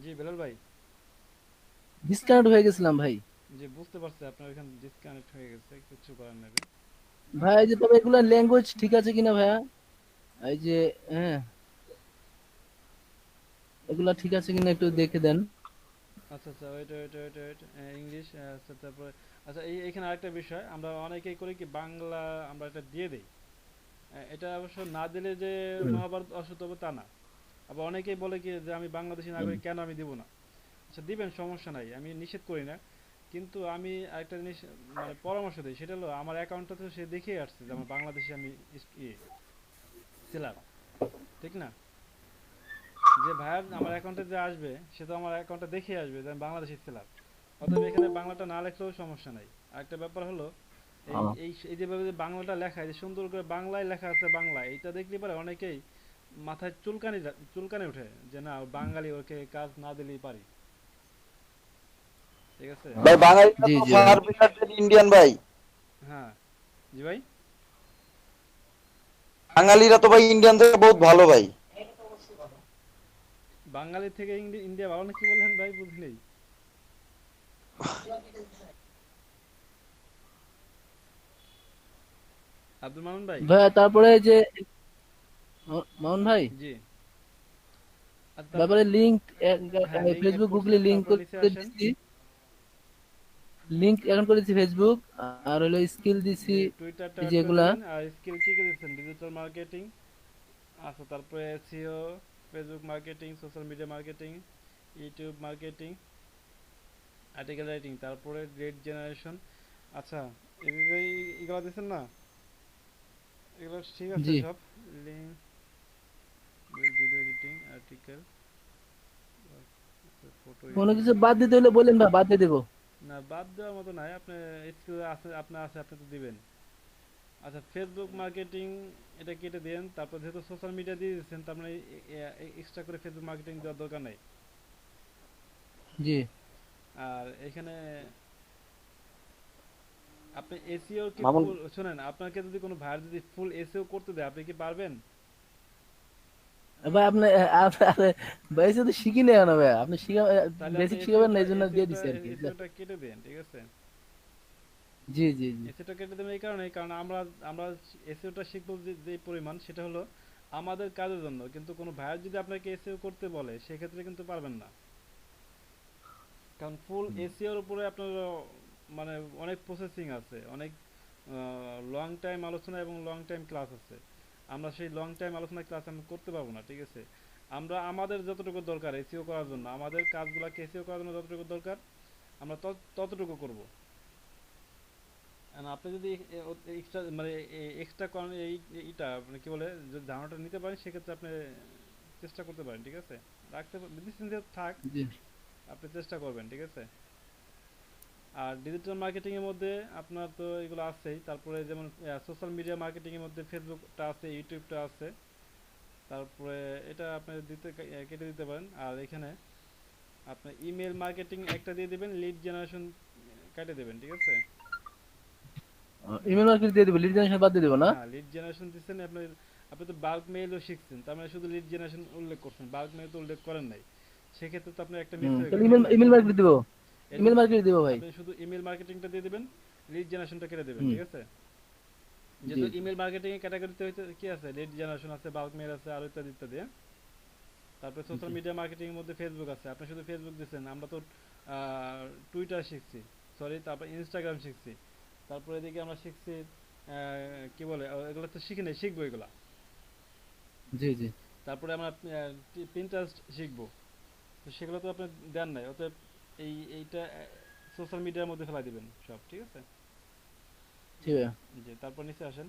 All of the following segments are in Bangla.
জি বেলাল ভাই। ডিসকানেক্ট হয়ে গেছিলাম ভাই। জি বুঝতে পারছি আপনার এখানে ডিসকানেক্ট হয়ে গেছে, কিছু করার নেই ভাই। ভাই এই যে তবে এগুলা ল্যাঙ্গুয়েজ ঠিক আছে কিনা ভাইয়া? এই যে হ্যাঁ, এগুলা ঠিক আছে কিনা একটু দেখে দেন। আচ্ছা আচ্ছা, wait wait wait wait, English, আচ্ছা তারপরে আচ্ছা এখানে আরেকটা বিষয়, আমরা অনেকেই করি কি বাংলা আমরা এটা দিয়ে দেই। এটা অবশ্য না দিলে যে হুম, মহাভারত অসত্য হবে তা না। আবার অনেকেই বলে কি যে আমি বাংলাদেশি হুম। নাগরিক, কেন আমি দিব না। আচ্ছা দিবেন, সমস্যা নাই, আমি নিষেধ করি না। কিন্তু আমি আরেকটা জিনিস মানে পরামর্শ দিই, সেটা হলো আমার অ্যাকাউন্টটা তো সে দেখিয়ে আসছে যে আমার বাংলাদেশি আমি সেলার, ঠিক না? যে ভাইয়ার আমার অ্যাকাউন্টে যে আসবে সে তো আমার অ্যাকাউন্টটা দেখিয়ে আসবে যে আমি বাংলাদেশি সেলার। অতএব এখানে বাংলাটা না লেখলেও সমস্যা নাই। আরেকটা ব্যাপার হলো এই আহ, এই এই যেভাবে যে বাংলাটা লেখা, এই যে সুন্দর করে বাংলায় লেখা আছে বাংলা, এইটা দেখলে পরে অনেকেই মাথায় চুলকানি উঠে যে না বাঙালি, ওকে কাজ না দিলেই পারি। ঠিক আছে। ভাই বাঙালিরা জি তো জি ভাই। ফার বেটার ইন্ডিয়ান ভাই। হ্যাঁ। জি ভাই। বাঙালিরা তো ভাই ইন্ডিয়ান থেকে বহুত ভালো ভাই। বাঙালি থেকে ইন্ডিয়া ভালো না, কি বললেন ভাই, বুঝলি? আব্দুল মামুন ভাই। ভাইয়া তারপরে যে মামুন ভাই, জি। আর তারপর ব্যাপারে লিংক হ্যাঁ লিঙ্ক অ্যাড ফেসবুক করছি, গুগলি লিংক তারপর নিচে করে আসেন। দিচ্ছি। লিংক এখন করেছি ফেসবুক, আর হলো স্কিল দিছি। যে টুইটারটা এই অ্যাড করে যেগুলা। দিবেন, আর স্কিল কি কি দিচ্ছেন, ডিজিটাল মার্কেটিং, আচ্ছা তারপরে SEO, Facebook marketing, social media marketing, YouTube marketing, article writing, তারপরে লিড জেনারেশন। আচ্ছা এগুলো দিচ্ছেন না, এগুলো ঠিক আছে জি, সব। Link, video editing, article, photo কোনো কিছু এডিটিং। বাদ দিতে হলে বলেন ভাই, বাদ দিয়ে দেবো। না বাদ দেওয়ার মতো নাই, আপনি স্কিল আছে আপনার, আছে আপনি তো দিবেন। আচ্ছা ফেসবুক মার্কেটিং এটা কেটে দেন, তারপর যেহেতু সোশ্যাল মিডিয়া দিয়ে দিচ্ছেন তার মানে এক্সট্রা করে ফেসবুক মার্কেটিং দেওয়ার দরকার নাই। জি আর এখানে আপনি এসইও কি মামুন ফুল, শুনেন আপনাকে যদি কোনো ভাইয়ার যদি ফুল এসইও করতে দেয় আপনি কি পারবেন? ভাই, আপনি ভাই শুধু শিখি নেই না ভাই, আপনি শিখা তাহলে আপনি বেসিক শিখাবেন না, এসইওটা এই জন্য দিয়ে এসইওটা দিচ্ছি আর কি। এসইওটা কেটে দেন, ঠিক আছে। জি জি জি এসইওটা কেটে দেবেন এই কারণে, কারণ আমরা আমরা এসইওটা শিখবো যে পরিমাণ সেটা হলো আমাদের কাজের জন্য, কিন্তু কোনো ভাইয়ার যদি আপনাকে এসইও করতে বলে সেক্ষেত্রে কিন্তু পারবেন না। কারণ ফুল এসিওর উপরে আপনার মানে অনেক প্রসেসিং আছে, অনেক লং টাইম আলোচনা এবং লং টাইম ক্লাস আছে। আমরা সেই লং টাইম আলোচনা ক্লাস আমি করতে পারবো না, ঠিক আছে। আমরা আমাদের যতটুকু দরকার এসিও করার জন্য, আমাদের কাজগুলোকে এসিও করার জন্য যতটুকু দরকার আমরা ততটুকু করব। আর আপনি যদি এক্সট্রা মানে এক্সট্রা করেন এইটা মানে কি বলে, যদি ধারণাটা নিতে পারেন সেক্ষেত্রে আপনি চেষ্টা করতে পারেন, ঠিক আছে। রাখতে মেডিসিন দিয়ে থাক, জি। আপনি চেষ্টা করবেন, ঠিক আছে। আর ডিজিটাল মার্কেটিং এর মধ্যে আপনার তো এগুলো আছেই, তারপরে যেমন সোশ্যাল মিডিয়া মার্কেটিং এর মধ্যে ফেসবুকটা আছে, ইউটিউবটা আছে। তারপরে এটা আপনি কেটে দিতে পারেন। আর এখানে আপনার ইমেল মার্কেটিং একটা দিয়ে দিবেন, লিড জেনারেশন কেটে দেবেন, ঠিক আছে। ইমেল মার্কেট দিয়ে দিব, লিড জেনারেশন বাদ দিয়ে দিব না? হ্যাঁ লিড জেনারেশন দিচ্ছেন আপনি, আপনি তো বাল্ক মেইলও শিখছেন, তার মানে শুধু লিড জেনারেশন উল্লেখ করছেন, বাল্ক মেইল তো উল্লেখ করেন নাই। সেক্ষেত্রে তো আপনার একটা মিস হয়ে তাহলে গেল, ইমেল ঠিক না। ইমেল মার্কেট দিব। এই ইমেল জন্য মার্কেট দিব ভাই। আপনি শুধু ইমেল মার্কেটিংটা দিয়ে দিবেন, লিড জেনারেশনটা কেটে দেবেন, হুম। ঠিক আছে। জি যেহেতু ইমেল মার্কেটিং এর ক্যাটাগরিতে হইতে কি আছে, লিড জেনারেশন আছে, বাল্ক মেল আছে, আর ইত্যাদি ইত্যাদি, হ্যাঁ? তারপরে সোশ্যাল জি মিডিয়া মার্কেটিং এর মধ্যে ফেসবুক আছে, আপনি শুধু ফেসবুক দিচ্ছেন, আমরা তো টুইটার শিখছি, সরি তারপর ইনস্টাগ্রাম শিখছি। তারপরে এদিকে আমরা শিখছি কি বলে এগুলো তো শিখি নাই, শিখবো এগুলা। জি জি তারপরে আমরা পিন্টারেস্ট শিখবো, তো সেগুলো তো আপনি দেন নাই, অতএব এইটা সোশ্যাল মিডিয়ার মধ্যে ফেলা দিবেন সব, ঠিক আছে। ঠিক আছে। জি তারপর নিচে আসেন,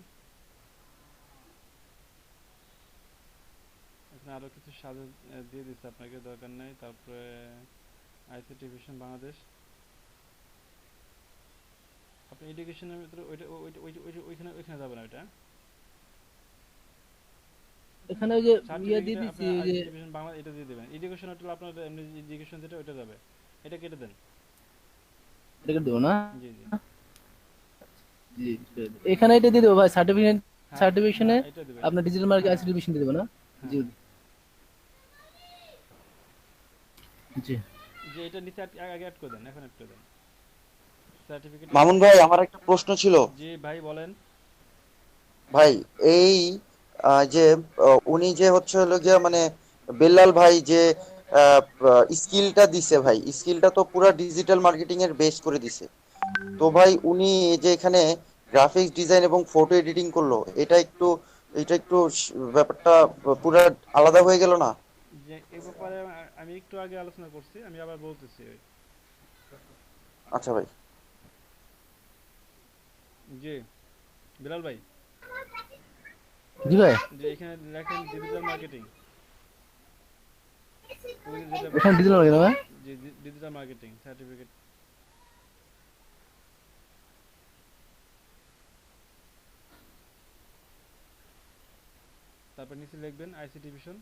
এখানে আরো কিছু সাজেস্ট দিয়ে দিচ্ছে আপনাকে, দরকার নাই। তারপরে আইসিটি ভিশন বাংলাদেশ, আপনি এডুকেশনের ভিতরে ওইটা ওইখানে ওইখানে যাবেন ওইটা। এখানে ওই যে ইয়ে দিয়ে সার্টিফিকেটে দিছি, আপনার ওই যে আইসিটি ভিশন বাংলা এটা দিয়ে দেবেন, এডুকেশন হলো আপনার এমনি এডুকেশন যেটা ওইটা যাবে, এটা কেটে দেন। এটা দেবো না? জি জি। জি। এখানে এটা দিয়ে দেবো ভাই, সার্টিফিকেট। হ্যাঁ সার্টিফিকেশনে হ্যাঁ এটা দেবেন। আপনার ডিজিটাল মার্কেট হ্যাঁ আইসিটি দিয়ে দেবো না? হ্যাঁ জি। হ্যাঁ। জি যে এটা নিচে আগে অ্যাড করে দেন, এখন অ্যাড করে দেন সার্টিফিকেট। মামুন ভাই আমার একটা প্রশ্ন ছিল। জি ভাই বলেন। ভাই এই যে উনি যে হচ্ছে হলো গিয়া মানে বেল্লাল ভাই যে স্কিলটা দিছে ভাই, স্কিলটা তো পুরা ডিজিটাল মার্কেটিং এর বেস করে দিছে। তো ভাই উনি এই যে এখানে গ্রাফিক্স ডিজাইন এবং ফটো এডিটিং করলো, এটা একটু ব্যাপারটা পুরা আলাদা হয়ে গেল না? যে এ ব্যাপারে আমি একটু আগে আলোচনা করছি, আমি আবার বলতেছি। আচ্ছা ভাই। জি বিলাল ভাই, জি ভাই, যে এখানে লেখেন ডিজিটাল মার্কেটিং, ওই যে যেটা এখানে বলছি, ডিজিটাল লাগে না ভাই? যে ডিজিটাল মার্কেটিং সার্টিফিকেট, তারপর নিচে লিখবেন আইসিটি ভিশন,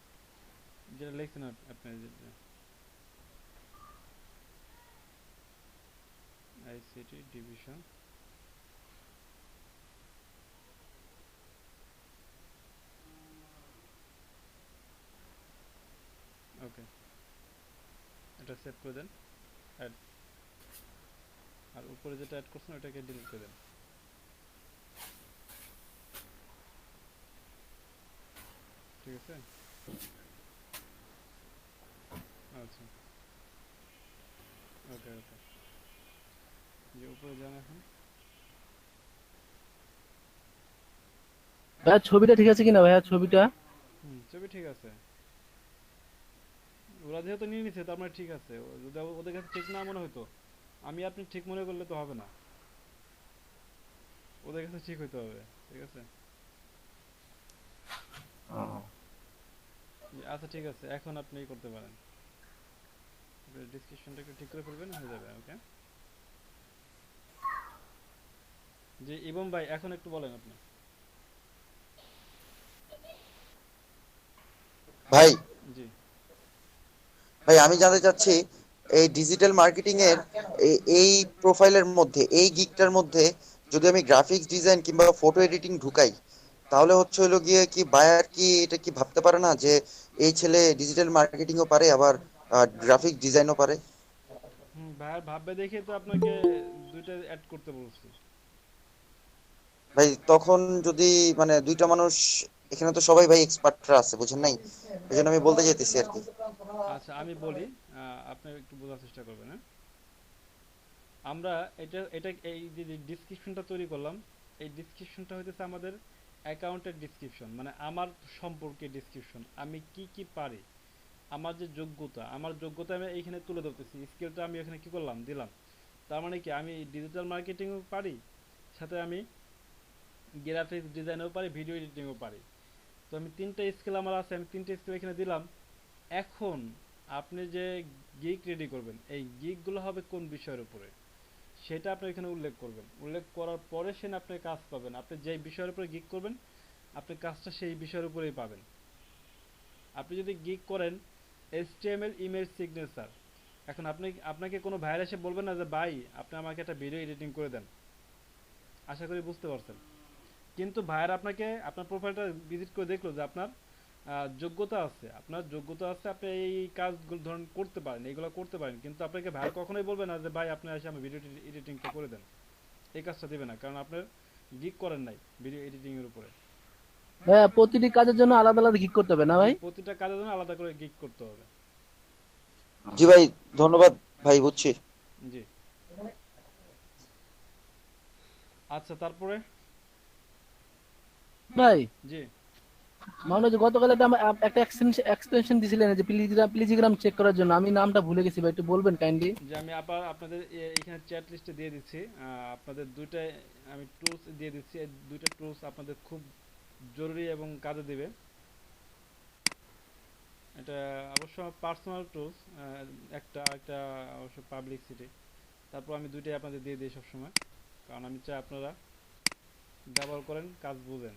যেটা লিখছেন আপনি, আইসিটি ডিভিশন। ওকে, এটা সেভ করে দেন, অ্যাড। আর উপরে যেটা অ্যাড করছেন ওটাকে ডিলিট করে দেন, ঠিক আছে? আচ্ছা, ওকে ওকে। যে উপরে যান এখন। ভাইয়া ছবিটা ঠিক আছে কিনা ভাইয়া, ছবিটা? ছবি ঠিক আছে, ওরা যেহেতু নিয়ে নিচ্ছে তার মানে ঠিক আছে। যদি ওদের কাছে ঠিক না মনে হতো, আমি আপনি ঠিক মনে করলে তো হবে না, ওদের কাছে ঠিক হইতে হবে, ঠিক আছে? আচ্ছা ঠিক আছে, এখন আপনি করতে পারেন, ডিসক্রিপশনটা একটু ঠিক করে ফেলবেন, হয়ে যাবে। ওকে, যে ইবম ভাই এখন একটু বলেন আপনি। ভাই জি। ভাই আমি জানতে চাচ্ছি এই ডিজিটাল মার্কেটিং এর এই প্রোফাইলের মধ্যে, এই গিগটার মধ্যে যদি আমি গ্রাফিক্স ডিজাইন কিংবা ফটো এডিটিং ঢুকাই, তাহলে হচ্ছে হলো গিয়ে কি বায়ার কি এটা কি ভাবতে পারে না যে এই ছেলে ডিজিটাল মার্কেটিংও পারে আবার গ্রাফিক ডিজাইনও পারে? ভাইয়ার ভাববে দেখে তো আপনাকে দুইটা অ্যাড করতে বলছি। ভাই তখন যদি মানে দুইটা মানুষ, এখানে তো সবাই ভাই এক্সপার্টরা আছে বুঝেন নাই, এই জন্য আমি বলতে চাইতেছি আর কি। আচ্ছা আমি বলি, আপনি একটু বোঝার চেষ্টা করবেন, হ্যাঁ? আমরা এটা এই যে ডিসক্রিপশনটা তৈরি করলাম, এই ডিসক্রিপশনটা হইতেছে আমাদের অ্যাকাউন্টের ডিসক্রিপশন, মানে আমার সম্পর্কে ডিসক্রিপশন, আমি কি কি পারি, আমার যে যোগ্যতা, আমার যোগ্যতা আমি এইখানে তুলে ধরতেছি, স্কিলটা আমি এখানে কি করলাম, দিলাম। তার মানে কি আমি ডিজিটাল মার্কেটিংও পারি, সাথে আমি গ্রাফিক্স ডিজাইনও পারি, ভিডিও এডিটিংও পারি। তো আমি তিনটা স্কিল আমার আছে, আমি তিনটা স্কিল এখানে দিলাম। এখন আপনি যে গিগ রেডি করবেন, এই গিগগুলো হবে কোন বিষয়ের উপরে, সেটা আপনি এখানে উল্লেখ করবেন। উল্লেখ করার পরে সেন আপনি কাজ পাবেন, আপনি যে বিষয়ের উপরে গিগ করবেন আপনি কাজটা সেই বিষয়ের উপরেই পাবেন। আপনি যদি গিগ করেন HTML ইমেজ সিগনেচার, এখন আপনাকে কোনো ভাইয়ার এসে বলবেন না যে ভাই আপনি আমাকে একটা ভিডিও এডিটিং করে দেন, আশা করি বুঝতে পারছেন। কিন্তু ভাইয়ার আপনাকে আপনার প্রোফাইলটা ভিজিট করে দেখলো যে আপনার যোগ্যতা আছে, আপনার যোগ্যতা আছে, আপনি এই কাজগুলো ধরুন করতে পারেন, এইগুলো করতে পারেন, কিন্তু আপনাকে ভাইয়ার কখনোই বলবে না যে ভাই আপনি এসে আমার ভিডিও এডিটিংটা করে দেন, এই কাজটা দেবে না, কারণ আপনার গিগ করেন নাই ভিডিও এডিটিং এর উপরে। ভাইয়া প্রতিটি কাজের জন্য আলাদা আলাদা গিগ করতে হবে না যে ভাই? প্রতিটা কাজের জন্য আলাদা করে গিগ করতে হবে। জি ভাই, ধন্যবাদ ভাই, বুঝছি। জি। আচ্ছা তারপরে। ভাই জি। মানে যে গতকাল একটা একটা এক্সটেনশন দিছিলেন যে প্লিজিগ্রাম চেক করার জন্য, আমি নামটা ভুলে গেছি ভাই, একটু বলবেন কাইন্ডলি? যে আমি আবার আপনাদের এখানে চ্যাট লিস্টে দিয়ে দিচ্ছি, আপনাদের দুইটা আমি টুলস দিয়ে দিচ্ছি, এই দুইটা টুলস আপনাদের খুব জরুরি এবং কাজে দিবে। এটা অবশ্য পার্সোনাল টুলস, একটা একটা অবশ্য পাবলিসিটি। তারপর আমি দুইটাই আপনাদের দিয়ে দিই সবসময়, কারণ আমি চাই আপনারা ব্যবহার করেন, কাজ বুঝেন।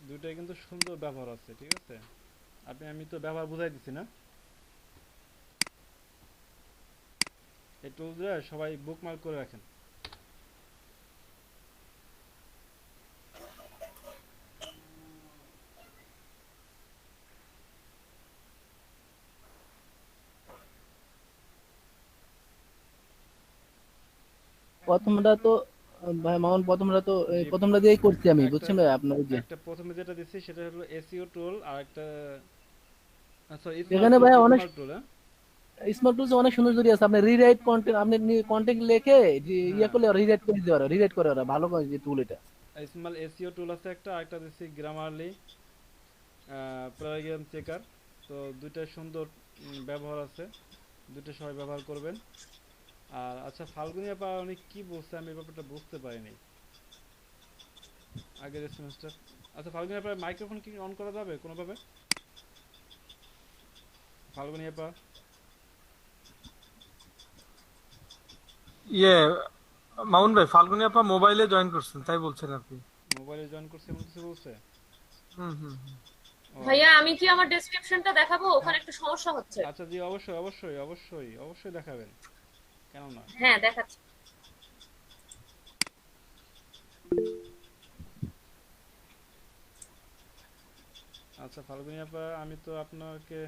দুইটাই কিন্তু সুন্দর ব্যবহার আছে, ঠিক আছে? আমি তো ব্যবহার বুঝাই দিচ্ছি না। এই টুলসগুলো সবাই বুকমার্ক করে রাখেন। প্রথমটা তো ভাই মামুন, প্রথমটা তো জি, প্রথমটা দিয়েই করছি আমি, একটা বুঝছেন ভাই আপনার ওই যে। একটা প্রথমে যেটা দিচ্ছি সেটা হলো এসইও টুল, আর একটা সরি এখানে ভাই অনেক স্মার্ট টুল। হ্যাঁ স্মার্ট টুলস অনেক সুন্দর সুবিধা আছে। আপনি রিরাইট কন্টেন্ট, আপনি কন্টেন্ট লিখে ইয়ে হ্যাঁ, করলে রিরাইট করে দিতে পারে, রিরাইট করে ওরা, ভালো করে যে টুল এটা। স্মল এসইও টুল আছে একটা, আরেকটা দিচ্ছি গ্রামারলি প্যারাগ্রাম চেকার। তো দুইটা সুন্দর ব্যবহার আছে, দুইটা সবাই ব্যবহার করবেন। আর আচ্ছা, ফাল্গুনি আপা উনি কি বলছে আমি এই ব্যাপারটা বুঝতে পারিনি আগের সেমিস্টার। আচ্ছা ফাল্গুনি আপা মাইক্রোফোন কি অন করা যাবে কোনোভাবে? ফাল্গুনি আপা ইয়ে মামুন ভাই, ফাল্গুনি আপা মোবাইলে জয়েন করছেন তাই বলছেন আপনি? মোবাইলে জয়েন করছে এমন কিছু বলছে? হুম হুম হুম। ও ভাইয়া আমি কি আমার ডেসক্রিপশনটা দেখাবো? ওখানে একটু সমস্যা হচ্ছে। আচ্ছা, জি অবশ্যই অবশ্যই অবশ্যই অবশ্যই দেখাবেন, কেন না। হ্যাঁ দেখাচ্ছি। আচ্ছা ফাল্গুনি আপা, আমি তো আপনাকে,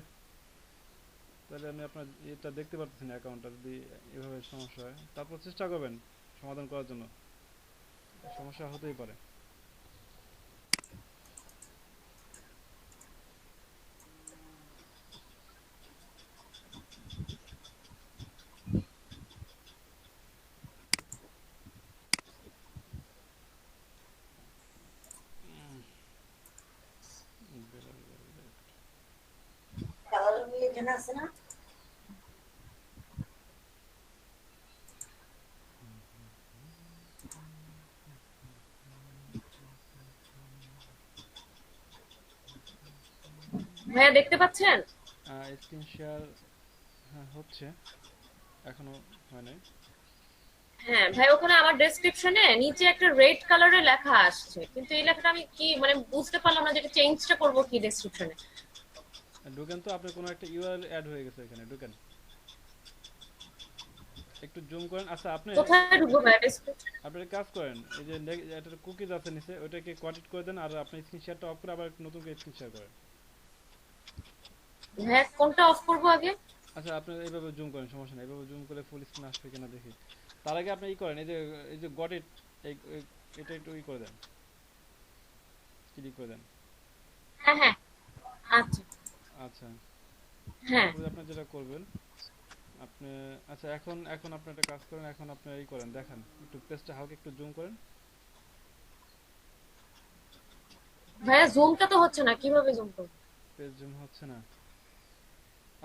তাহলে আমি আপনার এটা দেখতে পারতেছি না অ্যাকাউন্টটা, যদি এভাবে সমস্যা হয় তারপর চেষ্টা করবেন সমাধান করার জন্য, সমস্যা হতেই পারে। ভাইয়া দেখতে পাচ্ছেন? স্ক্রিন শেয়ার, হ্যাঁ হচ্ছে, এখনো হয় নাই। হ্যাঁ ভাই, ওখানে আমার ডেসক্রিপশনে নিচে একটা রেড কালারে লেখা আসছে, কিন্তু এই লেখাটা আমি কি মানে বুঝতে পারলাম না, যেটা চেঞ্জটা করবো কি ডেসক্রিপশনে। ঢুকেন তো, আপনার কোনো একটা ইউআরএল অ্যাড হয়ে গেছে এখানে, ঢুকেন একটু জুম করেন। আচ্ছা আপনি কোথায় ঢুকবো ভাইয়া ডেসক্রিপশন? আপনি একটা কাজ করেন, এই যে একটা কুকিজ আছে নিচে, ওইটাকে কোয়ালিট করে দেন, আর আপনি স্ক্রিন শেয়ারটা অফ করে আবার নতুন করে স্ক্রিন শেয়ার করেন। ভাইয়া কোনটা অফ করবো আগে? আচ্ছা আপনি এইভাবে জুম করেন, সমস্যা নেই, এইভাবে জুম করে ফুল স্ক্রিন আসবে কিনা দেখি। তার আগে আপনি ই করেন, এই যে গট ইট, এটা একটু ই করে দেন, ক্লিক করে দেন। হ্যাঁ হ্যাঁ, আচ্ছা। আচ্ছা, হ্যাঁ তারপরে আপনি যেটা করবেন, আপনি, আচ্ছা এখন এখন আপনি একটা কাজ করেন, এখন আপনি ই করেন, দেখান একটু পেজটা হালকা একটু জুম করেন। ভাইয়া, জুমটা তো হচ্ছে না, কিভাবে জুম করবো? পেজ জুম হচ্ছে না,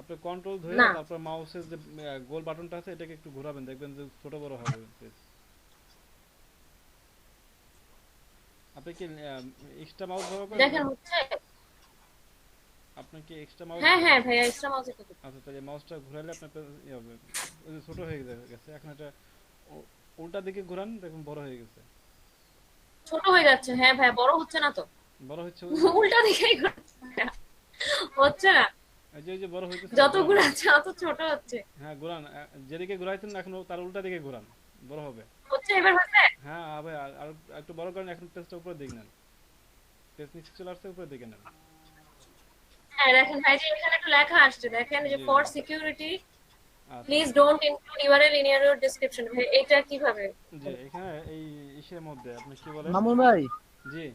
আপনি কন্ট্রোল ধরে না তারপর মাউসের যে গোল বাটনটা আছে এটাকে একটু ঘোরাবেন, দেখবেন যে ছোট বড় হবে পেজ। আপনি কি এক্সট্রা মাউস ব্যবহার করেন নাকি? দেখেন হচ্ছে। আপনি কি এক্সট্রা মাউস? হ্যাঁ হ্যাঁ ভাইয়া, এক্সট্রা মাউস একটু দিন। আচ্ছা, তাহলে মাউসটা ঘোরালে আপনার ই হবে, ওই যে ছোট হয়ে গেছে, এখন এটা উল্টা দিকে ঘোরান, দেখুন বড় হয়ে গেছে। ছোট হয়ে যাচ্ছে, হ্যাঁ ভাইয়া, বড় হচ্ছে না তো। বড় হচ্ছে, উল্টা দিকেই ঘুরছে ভাইয়া। হচ্ছে না, এই যে বড় হইতেছে না, যত ঘোরান। ঘুরাচ্ছে তত ছোট হচ্ছে। হ্যাঁ ঘোরান, যেদিকে ঘোরাইছেন এখন তার উল্টা দিকে ঘোরান, বড় হবে। হচ্ছে, এবার হচ্ছে। হ্যাঁ ভাই, আর একটু বড় করেন, এখন পেজটা উপরে দিকে নেন, পেজ নিচে চলে আসছে, উপরে দিকে নেন। হ্যাঁ দেখেন ভাই, যে এখানে একটা লেখা আসছে, দেখেন যে জি ফর জি, সিকিউরিটি আচ্ছা। Please don't include URL in your description. ভাই এটা কিভাবে? জি এখানে এই ইসের মধ্যে আপনি কি বলেন? মামুন ভাই, জি,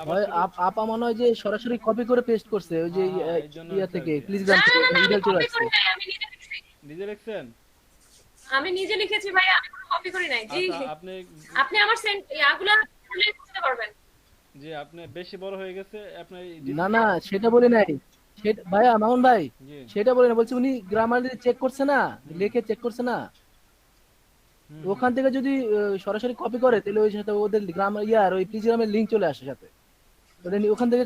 আবার হয় ছোট, আপা মনে হয় যে সরাসরি কপি করে পেস্ট করছে ওই যে হ্যাঁ হ্যাঁ এই জন্য ইয়া হচ্ছে আর থেকে, কি। টেলিগ্রাম না থেকে না না, আমি ইমেল চলে কপি আসছে। করি নাই, আমি নিজে লিখেছি। নিজে লিখছেন? আমি নিজে লিখেছি ভাই, আমি কোনো কপি করি নাই। জি, আচ্ছা আপনি, আপনি আমার সেন্ট ইয়াগুলা খুলে বুঝতে পারবেন। জি আপনি বেশি বড় হয়ে গেছে আপনার না না, সেটা বলি নাই। সেটা ভাইয়া মামুন ভাই, জি, সেটা বলি না, বলছি উনি গ্রামার চেক করছে না, হুম লিখে চেক করছে না, হুম হুম। ওখান থেকে যদি সরাসরি কপি করে তাহলে ওই সাথে ওদের গ্রামার ইয়ার ওই প্লিগ্রামের লিংক চলে আসে সাথে, ওটা ওখান থেকে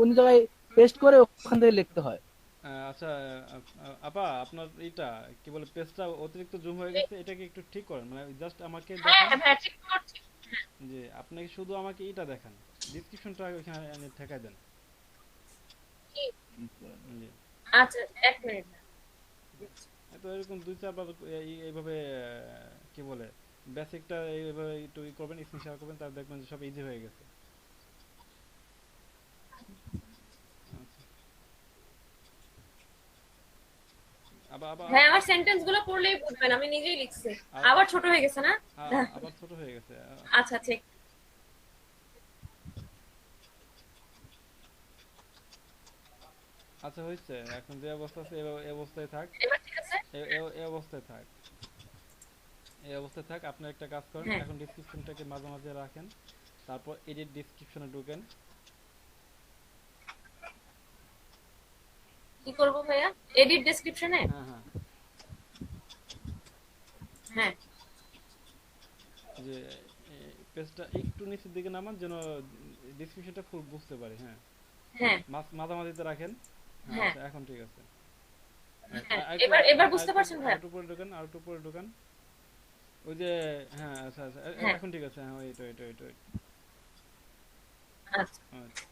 অন্য জায়গায় পেস্ট করে ওখান থেকে লিখতে হয়। আচ্ছা, আপা আপনার এইটা কি বলে, পেজটা অতিরিক্ত জুম হয়ে গেছে, এটাকে একটু ঠিক করেন, মানে জাস্ট আমাকে হ্যাঁ দেখান। হ্যাঁ ভাই, ঠিক করছি। যে আপনি শুধু আমাকে এইটা দেখান, ডিসক্রিপশনটা ওইখানে এনে ঠেকাই দেন। কি? জি, আচ্ছা, এক মিনিট। তো এরকম দুই চারবার এইভাবে কি বলে বেসিকটা এইভাবে একটু করবেন, স্ক্রিন শেয়ার করবেন, তার দেখবেন যে সব ইজি হয়ে গেছে। আচ্ছা। আবার আবার হ্যাঁ, আমার সেন্টেন্স গুলো পড়লেই বুঝবেন, আমি নিজেই লিখছি। আ- আবার ছোট হয়ে গেছে না? আবার ছোট হয়ে গেছে। আচ্ছা ঠিক। আচ্ছা হয়েছে, এখন যে অবস্থা আছে এই অবস্থায় থাক। এবার ঠিক আছে? এই অবস্থায় থাক, এই অবস্থায় থাক। আপনি একটা কাজ করেন, হ্যাঁ। এখন ডিসক্রিপশনটাকে মাঝে মাঝে রাখেন, তারপর এডিট ডিসক্রিপশনে ঢুকেন। কি করব ভাইয়া? এডিট ডেসক্রিপশনে? হ্যাঁ হ্যাঁ, হ্যাঁ। যে পেজটা একটু নিচের দিকে নামান যেন ডিসক্রিপশনটা ফুল বুঝতে পারি। হ্যাঁ, হ্যাঁ। মাঝামাঝিতে রাখেন। হ্যাঁ হ্যাঁ। আচ্ছা, এখন ঠিক আছে। হ্যাঁ, এবার বুঝতে পারছেন ভাইয়া? আরেকটু উপরে ঢোকান, আরেকটু উপরে ঢোকান। ওই যে হ্যাঁ আচ্ছা আচ্ছা, হ্যাঁ। এখন ঠিক আছে। হ্যাঁ ওইটা ওইটা ওইটা ওইটা। আচ্ছা। আচ্ছা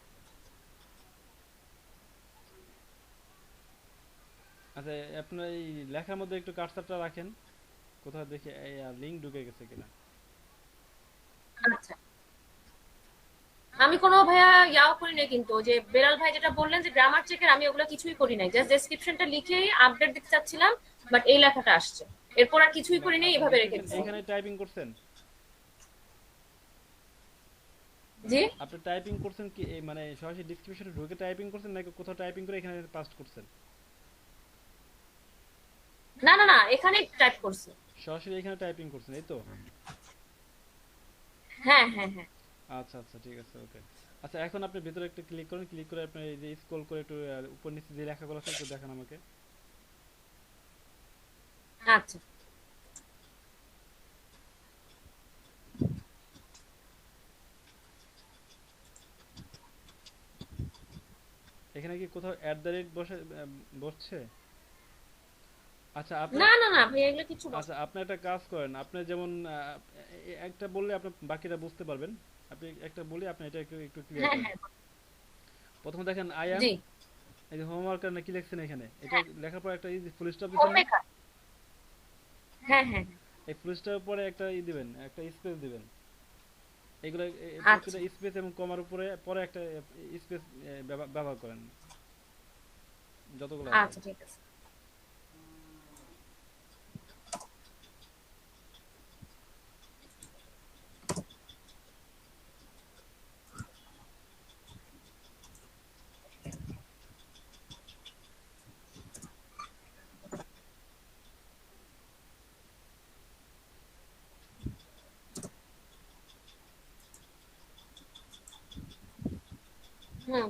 আচ্ছা, আপনার এই লেখার মধ্যে একটু কার্সারটা রাখেন, কোথাও দেখে লিংক ঢুকে গেছে কিনা। আচ্ছা। আমি কোনো ভাইয়া ইয়াও করি নাই, কিন্তু ওই যে বেলাল ভাই যেটা বললেন যে গ্রামার চেকের, আমি ওগুলো কিছুই করি নাই, জাস্ট ডেসক্রিপশনটা লিখেই আপডেট দিতে চাচ্ছিলাম, বাট এই লেখাটা আসছে। এরপর আর কিছুই করি নাই, আচ্ছা, এভাবে রেখে description দিচ্ছি। এখানে টাইপিং করছেন? জি? আপনি টাইপিং করছেন কি এই মানে সরাসরি ডেসক্রিপশনে ঢুকে টাইপিং করছেন নাকি কোথাও টাইপিং করে এখানে পাস্ট করছেন? না না না, এখানে টাইপ করছি। সরাসরি এখানে টাইপিং করছেন, এই তো? হ্যাঁ হ্যাঁ হ্যাঁ। আচ্ছা আচ্ছা ঠিক আছে, ওকে। আচ্ছা এখন আপনি ভিতরে একটা ক্লিক করেন, ক্লিক করে আপনি এই যে স্ক্রল করে একটু উপর নিচে যে লেখাগুলো আছে একটু দেখান আমাকে। আচ্ছা। এখানে কি কোথাও বসে বসছে? আচ্ছা আপনি, না না না ভাইয়া, এগুলো কিছু বল। আচ্ছা আপনি একটা কাজ করেন, আপনি যেমন একটা বললে আপনি বাকিটা বুঝতে পারবেন। আপনি একটা বলি, আপনি এটা একটু একটু ক্লিয়ার হ্যাঁ করেন। হ্যাঁ। প্রথমে দেখেন আই অ্যাম, জি। এই যে হোমওয়ার্ক আর কি লিখছেন এখানে, এটা হ্যাঁ। লেখার পর একটা ফুল স্টপ হোম দিচ্ছেন না? মেকার। হ্যাঁ হ্যাঁ হ্যাঁ। এই ফুল স্টপের পরে একটা দিবেন, একটা স্পেস দিবেন। এগুলো আচ্ছা। প্রতিটা স্পেস এবং কমার উপরে পরে একটা স্পেস ব্যবহার করেন, যতগুলো আছে। আচ্ছা ঠিক আছে।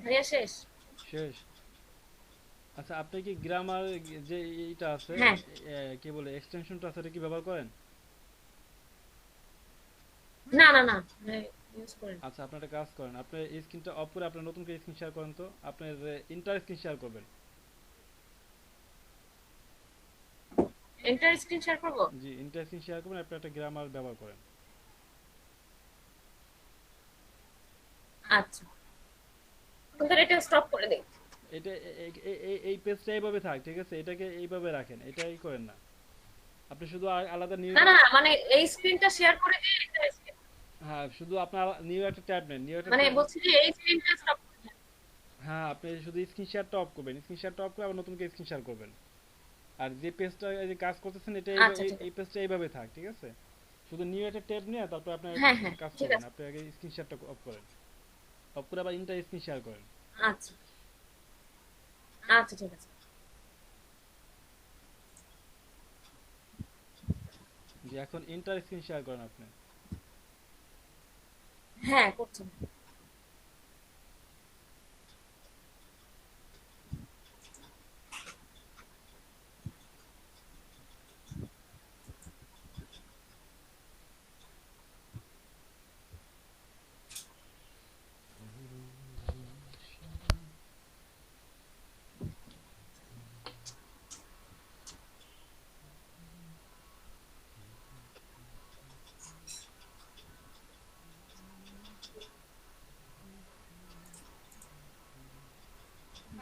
ভাইয়া শেষ। শেষ? আচ্ছা আপনি কি গ্রামার যে এইটা আছে হ্যাঁ। কি বলে এক্সটেনশনটা আছে, এটা কি ব্যবহার করেন? না না না, ইউজ করেন। আচ্ছা আপনি একটা কাজ করেন, আপনি এই স্ক্রিনটা অফ করে আপনার নতুন করে স্ক্রিন শেয়ার করেন, তো আপনার ইন্টার স্ক্রিন শেয়ার করবেন। এন্টার স্ক্রিন শেয়ার করব? জি ইন্টার স্ক্রিন শেয়ার করবেন, আপনি একটা গ্রামার ব্যবহার করেন। আচ্ছা, কিন্তু এটা স্টপ করে দেই। এটা এই পেজটা এইভাবে থাক, ঠিক আছে? এটাকে এইভাবে রাখেন, এটাই করেন না। আপনি শুধু আলাদা নিউ, না না না, মানে এই স্ক্রিনটা শেয়ার করে দিয়ে এন্টার স্ক্রিন, হ্যাঁ শুধু আপনার নিউ একটা ট্যাব নেন, নিউ একটা মানে ট্যাব। বলছি যে এই স্ক্রিনটা স্টপ করে দেন। হ্যাঁ আপনি শুধু স্ক্রিন শেয়ারটা অফ করবেন, স্ক্রিন শেয়ারটা অফ করে আবার নতুন করে স্ক্রিন শেয়ার করবেন। আর যে পেজটা এই যে কাজ করতেছেন এটা আচ্ছা ঠিক এই আছে। পেজটা এইভাবে থাক, ঠিক আছে? শুধু নিউ একটা ট্যাব নিয়ে তারপর আপনি হ্যাঁ হ্যাঁ কাজ ঠিক করবেন। আছে। আপনি আগে স্ক্রিন শেয়ারটা অফ করেন, অফ করে আবার ইন্টার স্ক্রিন শেয়ার করেন। আচ্ছা আচ্ছা ঠিক আছে। যে এখন ইন্টার স্ক্রিন শেয়ার করেন আপনি। হ্যাঁ করছি।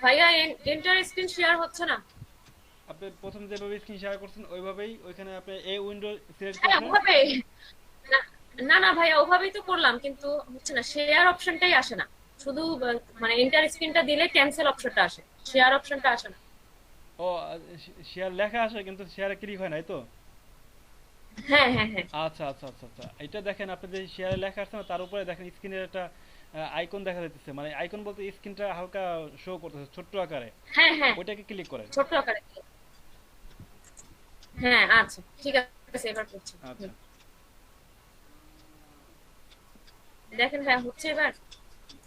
ভাইয়া এন্টার স্ক্রিন শেয়ার হচ্ছে না। আপনি আপনি প্রথম যেভাবে স্ক্রিন শেয়ার করছেন ওইভাবেই ওইখানে আপনি এই উইন্ডো সিলেক্ট হ্যাঁ করছেন। ওভাবে না না না ভাইয়া ওভাবেই তো করলাম, কিন্তু হচ্ছে না, শেয়ার অপশনটাই আসে না। শুধু মানে এন্টার স্ক্রিনটা দিলে ক্যান্সেল অপশনটা আসে, শেয়ার অপশনটা আসে না। ও, শেয়ার লেখা আসে কিন্তু শেয়ারে ক্লিক হয় নাই তো? হ্যাঁ হ্যাঁ হ্যাঁ আচ্ছা আচ্ছা আচ্ছা আচ্ছা, এটা দেখেন আপনি যে শেয়ারে লেখা আসছে না, তার উপরে দেখেন স্ক্রিনের একটা আইকন দেখা যাচ্ছে, মানে আইকন বলতে স্ক্রিনটা হালকা শো করতেছে ছোট্ট আকারে, হ্যাঁ হ্যাঁ ওইটাকে ক্লিক করেন। ছোট আকারে। হ্যাঁ আচ্ছা ঠিক আছে, এবার করছি। আচ্ছা, দেখেন ভাইয়া হচ্ছে এবার।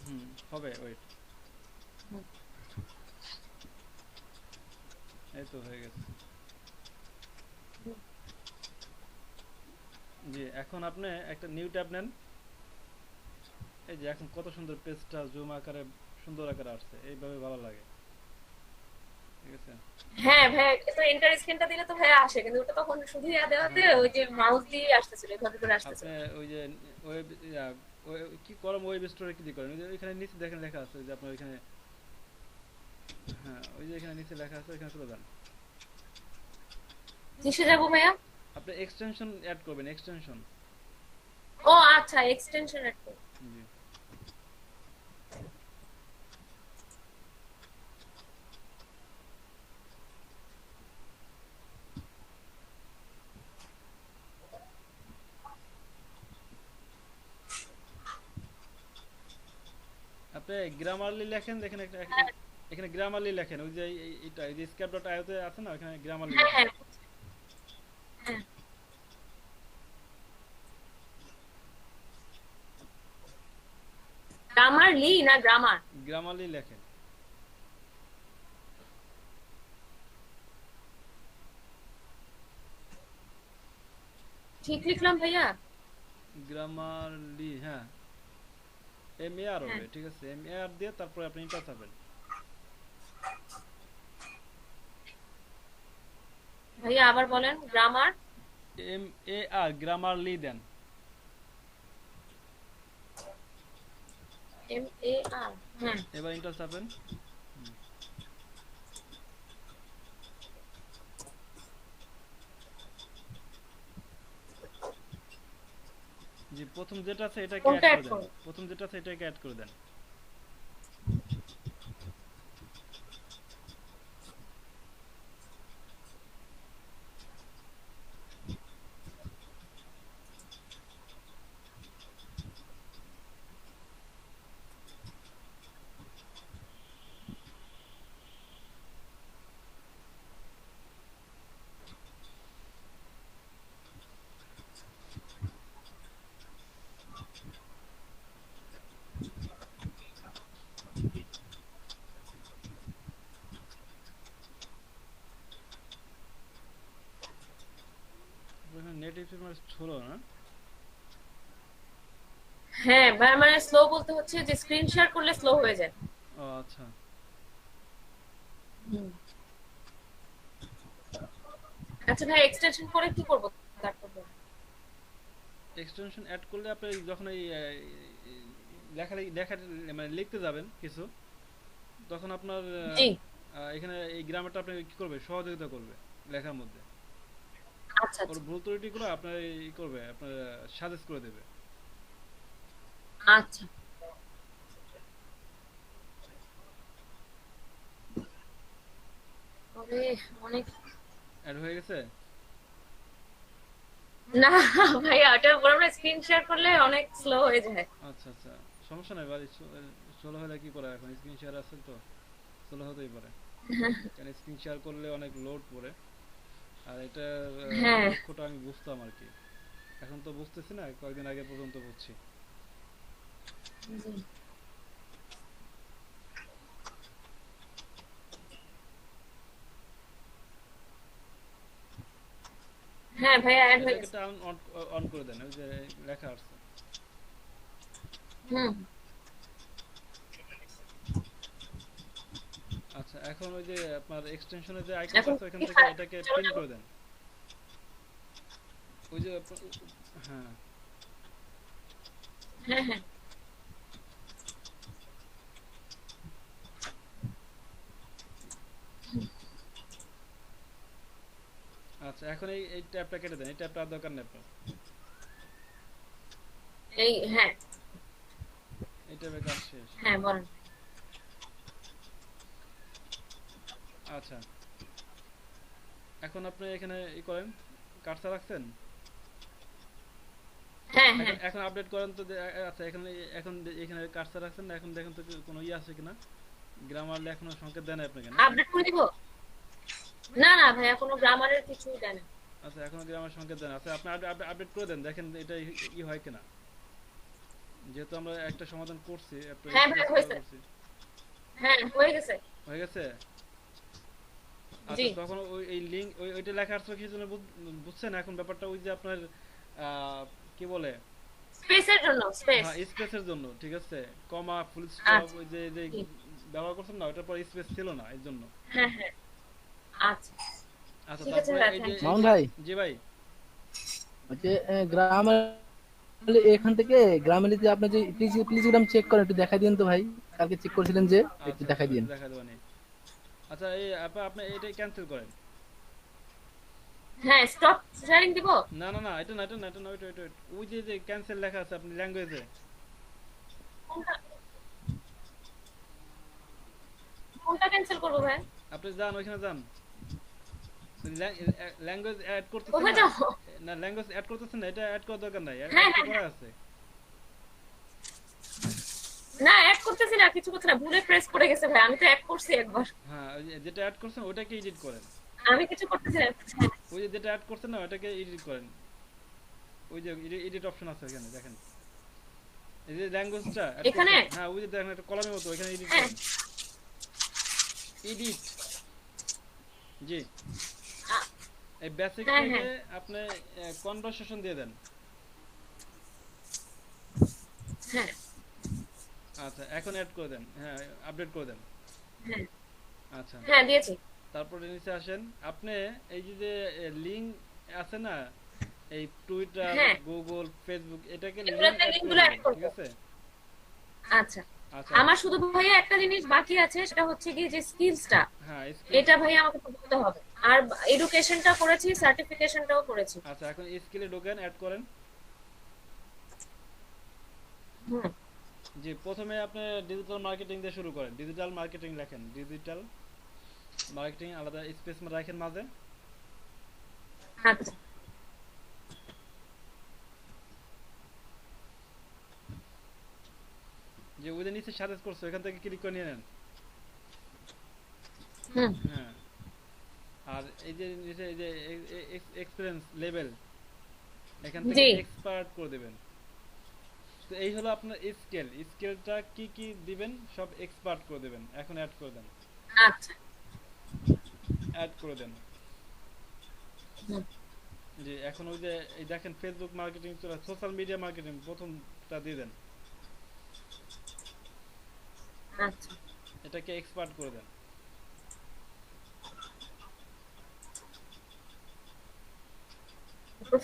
হুম, হবে, ওয়েট, এই তো হয়ে গেছে। জি, এখন আপনি একটা নিউ ট্যাব নেন। এই যে এখন কত সুন্দর পেজটা জুম আকারে সুন্দর আকারে আসছে, এইভাবে ভালো লাগে, ঠিক আছে? হ্যাঁ ভাইয়া, তো এন্টার স্ক্রিনটা দিলে তো ভাইয়া আসে, কিন্তু ওটা তখন শুধু দেওয়াতে হ্যাঁ, ওই যে মাউস দিয়ে আসতেছিল, এভাবে করে আসতেছিল। আপনি ওই যে ওয়েব, কি করেন, ওয়েব স্টোরে ক্লিক করেন, ওই যে ওইখানে নিচে দেখেন লেখা আছে যে আপনার ওইখানে, হ্যাঁ ওই যে এখানে নিচে লেখা আছে, ওইখানে চলে যান। কিসে যাবো ভাইয়া? আপনি এক্সটেনশন অ্যাড করবেন, এক্সটেনশন। ও আচ্ছা, এক্সটেনশন অ্যাড করব। জি, আপনি গ্রামারলি লেখেন, দেখেন এখানে গ্রামারলি লেখেন, ওই যে এইটা এই যে স্ক্যাপ ডট আইওতে আছে না, ওখানে গ্রামারলি হ্যাঁ লেখেন। হ্যাঁ হ্যাঁ। গ্রামার লি না গ্রামার? গ্রামারলি লেখেন। ঠিক লিখলাম ভাইয়া? গ্রামারলি, হ্যাঁ, এম এ আর হ্যাঁ হবে, ঠিক আছে, এম এ আর দিয়ে তারপরে আপনি ইন্টার চাপেন। ভাইয়া আবার বলেন, grammar. M A R, Grammarly then. M A আর, হ্যাঁ। এবার ইন্টার চাপেন। জি, প্রথম যেটা আছে এটাকে অ্যাড কোনটা করে অ্যাড দেন, করব? প্রথম যেটা আছে এটাকে অ্যাড করে দেন। নেট ইনফরমেশন ছোড়ো না। হ্যাঁ ভাইয়া, মানে স্লো বলতে হচ্ছে যে স্ক্রিন শেয়ার করলে স্লো হয়ে যায়। ও আচ্ছা, হুম। আচ্ছা ভাই, এক্সটেনশন করে কি করব তারপর? এক্সটেনশন অ্যাড করলে আপনি যখন এই লেখা লেখা মানে লিখতে যাবেন কিছু, তখন আপনার জি। এখানে এই গ্রামারটা আপনি কি করবে, সহযোগিতা করবে লেখার মধ্যে। আচ্ছা ওর আচ্ছা ভুল ত্রুটিগুলো আপনার ই করবে, আপনার সাজেস্ট করে দেবে। আচ্ছা। তবে অনেক, অ্যাড হয়ে গেছে? না ভাইয়া, ওটা বরাবর স্ক্রিন শেয়ার করলে অনেক স্লো হয়ে যায়। আচ্ছা আচ্ছা, সমস্যা নাই, বাড়ি ষোলো হলে কি করা, এখন স্ক্রিন শেয়ার আছে তো ষোলো হতেই পারে, কারণ স্ক্রিন শেয়ার করলে অনেক লোড পড়ে। আর এটা হ্যাঁ লক্ষ্যটা আমি বুঝতাম আর কি, এখন তো বুঝতেছি না, কয়েকদিন আগে পর্যন্ত বুঝছি। জি। হ্যাঁ ভাইয়া, অ্যাড হয়ে এটাকে গেছে। অন করে দেন, ওই যে লেখা আসছে। হুম। আচ্ছা, এখন ওই যে আপনার এক্সটেনশনের যে আইকনটা এখন আছে ওইখান কি থেকে এটাকে চলে পিন যাবো? করে দেন। ওই যে হ্যাঁ, হ্যাঁ হ্যাঁ আচ্ছা এখন এই ট্যাবটা কেটে দেন, এই ট্যাবটা আর দরকার নেই আপনার, এই হ্যাঁ এই ট্যাবের কাজ শেষ। হ্যাঁ বলেন। আচ্ছা এখন আপনি এখানে ই করেন, কার্সার রাখছেন, হ্যাঁ এখন হ্যাঁ এখন আপডেট করেন তো আচ্ছা এখানে এখন এখানে কার্সার রাখছেন না, এখন দেখেন তো কোনো ই আছে কিনা, গ্রামার লেখানোর সংকেত দেন আপনাকে না? আপডেট করে দিব। না না ভাইয়া কোনো গ্রামারের কিছু দেন। আচ্ছা এখনো গ্রামার সংকেত দেন, আচ্ছা আপনি আপডেট করে দেন, দেখেন এটা ই হয় কিনা, যেহেতু আমরা একটা সমাধান করছি, একটা হ্যাঁ ভাই হয়েছে, করছি। হ্যাঁ হয়ে গেছে। হয়ে গেছে? জি আচ্ছা তখন ওই এই লিংক ওইটা লেখা আসলে কিছু জন্য বুঝছেন এখন ব্যাপারটা, ওই যে আপনার কি বলে, স্পেসের জন্য স্পেস। হ্যাঁ স্পেসের জন্য, ঠিক আছে, কমা ফুল স্টপ আচ্ছা ওই যে যে জি, ব্যবহার করছেন না, ওটার পর স্পেস ছিল না এর জন্য। হ্যাঁ হ্যাঁ আচ্ছা আচ্ছা ঠিক আছে তারপরে ভাইয়া, এই যে থ্যাংক ইউ। মামুন ভাই, জি ভাই। হচ্ছে গ্রামার এখান থেকে গ্রামালিতে আপনি যে প্লিজ চেক করেন, একটু দেখাই দিন তো ভাই, কালকে চেক করেছিলেন যে, একটু আচ্ছা দেখাই আচ্ছা দিন। ওইটা দেখা দেবানি। আচ্ছা এই আপনি এটাই ক্যান্সেল করেন। হ্যাঁ স্টপ শেয়ারিং দিব। না না না এটা না এটা না এটা না, ওইটা ওই যে যে ক্যান্সেল লেখা আছে আপনি ল্যাঙ্গুয়েজে, কোনটা কোনটা ক্যান্সেল করবো ভাই? আপনি যান ওইখানে যান, ল্যাঙ্গুয়েজ অ্যাড করতেছেন কোথায় না, যাবো? না ল্যাঙ্গুয়েজ অ্যাড করতেছেন না, এটা অ্যাড করার দরকার নাই, হ্যাঁ অ্যাড তো হ্যাঁ করা আছে। না অ্যাড করতেছি না, কিছু করতে না, ভুলে প্রেস করে গেছে ভাই, আমি তো অ্যাড করছি একবার। হ্যাঁ ওই যেটা অ্যাড করছেন ওটাকে এডিট করেন, আমি কিছু করতেছি না। ওই যে যেটা অ্যাড করছেন না ওটাকে এডিট করেন, ওই যে এডিট অপশন আছে এখানে দেখেন, এই যে ল্যাঙ্গুয়েজটা অ্যাড এখানে করছেন, হ্যাঁ ওই যে দেখেন একটা কলামের মতো, এখানে এডিট হ্যাঁ করেন, এডিট। জি আ- এই বেসিক হ্যাঁ থেকে হ্যাঁ আপনি কনভারসেশন দিয়ে দেন। হ্যাঁ আচ্ছা এখন অ্যাড করে দেন, হ্যাঁ আপডেট করে দেন। হ্যাঁ আচ্ছা হ্যাঁ দিয়েছি। তারপরে নিচে আসেন, আপনি এই যে লিংক আছে না, এই টুইটার হ্যাঁ গুগল ফেসবুক এটাকে লিংক এগুলোতে অ্যাড করে লিঙ্কগুলো অ্যাড দিবেন, ঠিক করবো। আছে? আচ্ছা আচ্ছা আমার শুধু ভাইয়া একটা জিনিস বাকি আছে, সেটা হচ্ছে কি যে স্কিলসটা, হ্যাঁ স্কিল। এটা ভাইয়া আমাকে করতে হবে। আর এডুকেশনটা করেছি, সার্টিফিকেশনটাও করেছি। আচ্ছা এখন স্কিলে ঢোকেন, অ্যাড করেন। হুম জি প্রথমে আপনি ডিজিটাল মার্কেটিং দিয়ে শুরু করেন, ডিজিটাল মার্কেটিং লেখেন, ডিজিটাল মার্কেটিং আলাদা স্পেস রাখেন মাঝে। আচ্ছা যে ওই যে নিচে সাজেস্ট করছে এখান থেকে ক্লিক করে নিয়ে নেন। হুম হ্যাঁ আর এই যে নিচে এই যে এক্সপেরিয়েন্স লেভেল, এখান থেকে জি এক্সপার্ট করে দেবেন। তো এই হলো আপনার স্কেল, স্কেলটা কি কি দিবেন সব এক্সপার্ট করে দেবেন। এখন অ্যাড করে দেন, আচ্ছা অ্যাড করে দেন। হুম জি এখন ওই যে এই দেখেন ফেসবুক মার্কেটিং চলে, সোশ্যাল মিডিয়া মার্কেটিং প্রথমটা দিয়ে দেন, আচ্ছা এটাকে এক্সপার্ট করে দেন।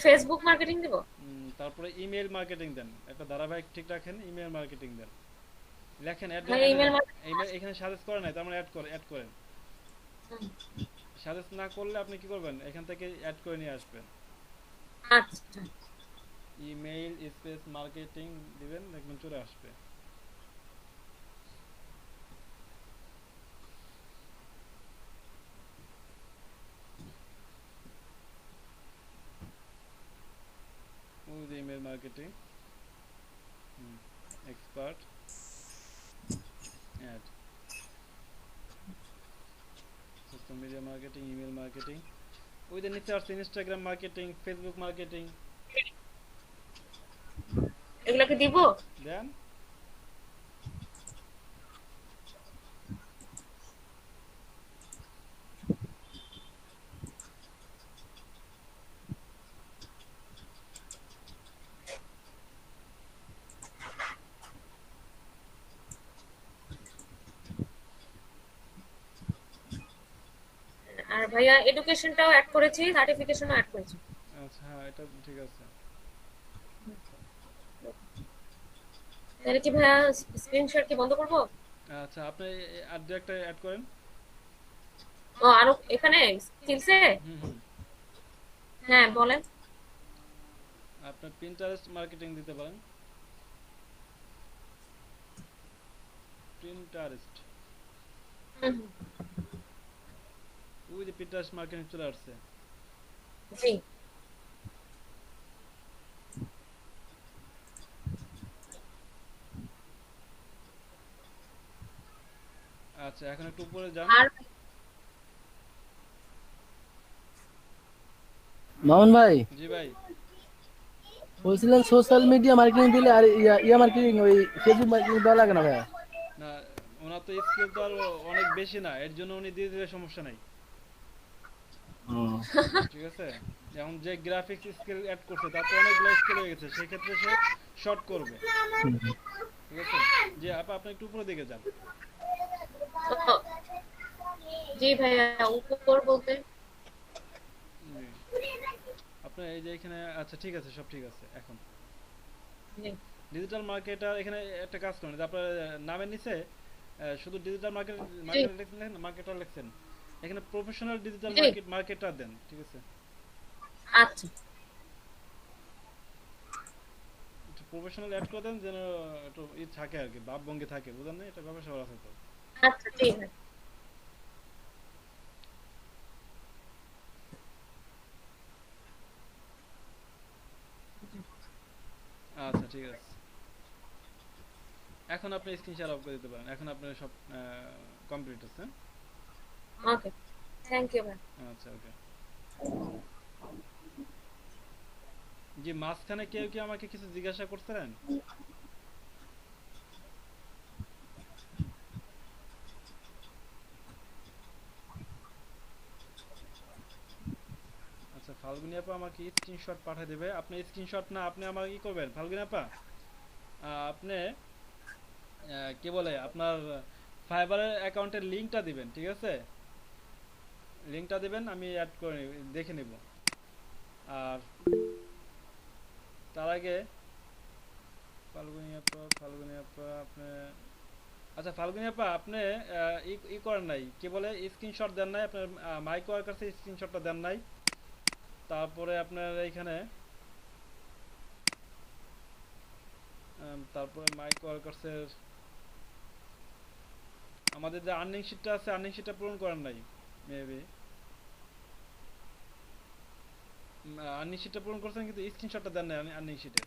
ফেসবুক মার্কেটিং দিব। তারপরে ইমেল মার্কেটিং দেন, একটা ধারাবাহিক ঠিক রাখেন, ইমেল মার্কেটিং দেন, লেখেন অ্যাড, ভাই ইমেল মার্কেটিং। এখানে সাজেস্ট করে নাই তার মানে অ্যাড করেন। সাজেস্ট না করলে আপনি কি করবেন, এখান থেকে অ্যাড করে নিয়ে আসবেন, আচ্ছা ইমেইল স্পেস মার্কেটিং দিবেন, দেখবেন চলে আসবে। ওই যে email marketing expert add, social media marketing, email marketing, ওই যে নিচে আসছে ইনস্টাগ্রাম মার্কেটিং, ফেসবুক মার্কেটিং এগুলোকে দিব। দেন। আর ভাইয়া এডুকেশনটাও অ্যাড করেছি, সার্টিফিকেশনও অ্যাড করেছি। আচ্ছা হ্যাঁ এটা ঠিক আছে। তাহলে কি ভাইয়া স্ক্রিনশট কি বন্ধ করব? আচ্ছা আপনি আর দু একটা অ্যাড করেন। ও আরো এখানে স্কিলসে। হুম হুম হ্যাঁ বলেন। আপনার পিন্টারেস্ট মার্কেটিং দিতে পারেন। পিন্টারেস্ট, হুম, ওই যে পিন্টারেস্ট মার্কেটিং চলে আসছে। জি। আচ্ছা এখন একটু উপরে যান। আর মামুন ভাই জি ভাই। বলছিলেন সোশ্যাল মিডিয়া মার্কেটিং দিলে আর ইয়া মার্কেটিং ওই ফেসবুক মার্কেটিং দেওয়া লাগে না ভাইয়া? না, ওনার তো স্কিল তো আর অনেক বেশি না, এর জন্য উনি দিয়ে দিলে সমস্যা নাই। ঠিক আছে, এখন যে গ্রাফিক্স স্কিল অ্যাড করছে তার তো অনেকগুলো স্কিল হয়ে গেছে, সেই ক্ষেত্রে সে শর্ট করবে। ঠিক আছে, জি আপা আপনি একটু উপরের দিকে যান। তো, জি ভাইয়া, উপর বলতে জি। আপনার এই যে এখানে, আচ্ছা ঠিক আছে, সব ঠিক আছে এখন। জি ডিজিটাল মার্কেটার এখানে একটা কাজ করেন যে আপনার নামের নিচে শুধু ডিজিটাল জি মার্কেটার লিখছেন, এখানে প্রফেশনাল ডিজিটাল জি মার্কেটার দেন। ঠিক আছে, আচ্ছা একটু প্রফেশনাল অ্যাড করে দেন যেন একটু থাকে আর কি, ভাবভঙ্গি থাকে, বুঝলেন না, এটা ব্যবসা আছে তো। আচ্ছা ঠিক আছে। আচ্ছা ঠিক আছে, এখন আপনি স্ক্রিন শেয়ার অফ করে দিতে পারেন, এখন আপনার সব কমপ্লিট আছে। ওকে, থ্যাংক ইউ ভাই। আচ্ছা ওকে। জি মাঝখানে কেউ কি আমাকে কিছু জিজ্ঞাসা করছিলেন? আচ্ছা ফাল্গুনি আপা আমাকে স্ক্রিনশট পাঠিয়ে দেবে। আপনি স্ক্রিনশট না, আপনি আমাকে কি করবেন ফাল্গুনি আপা, আপনি কি বলে আপনার ফাইবারের অ্যাকাউন্টের লিংকটা দিবেন। ঠিক আছে, লিংকটা দিবেন, আমি অ্যাড করে দেখে নিব। আর তার আগে ফাল্গুনি আপা আপনি, আচ্ছা ফাল্গুনি আপা আপনি ই করেন নাই, কি বলে স্ক্রিনশট দেন নাই, আপনার মাইক ওয়ার্কার্সের স্ক্রিনশটটা দেন নাই। তারপরে আপনার এইখানে তারপরে মাইক ওয়ার্কার্সের আমাদের যে আর্নিং শিটটা আছে, আর্নিং শিটটা পূরণ করেন নাই মেবি। আর্নিং শিটটা পূরণ করছেন কিন্তু স্ক্রিনশটটা দেন নাই আর্নিং শিটে।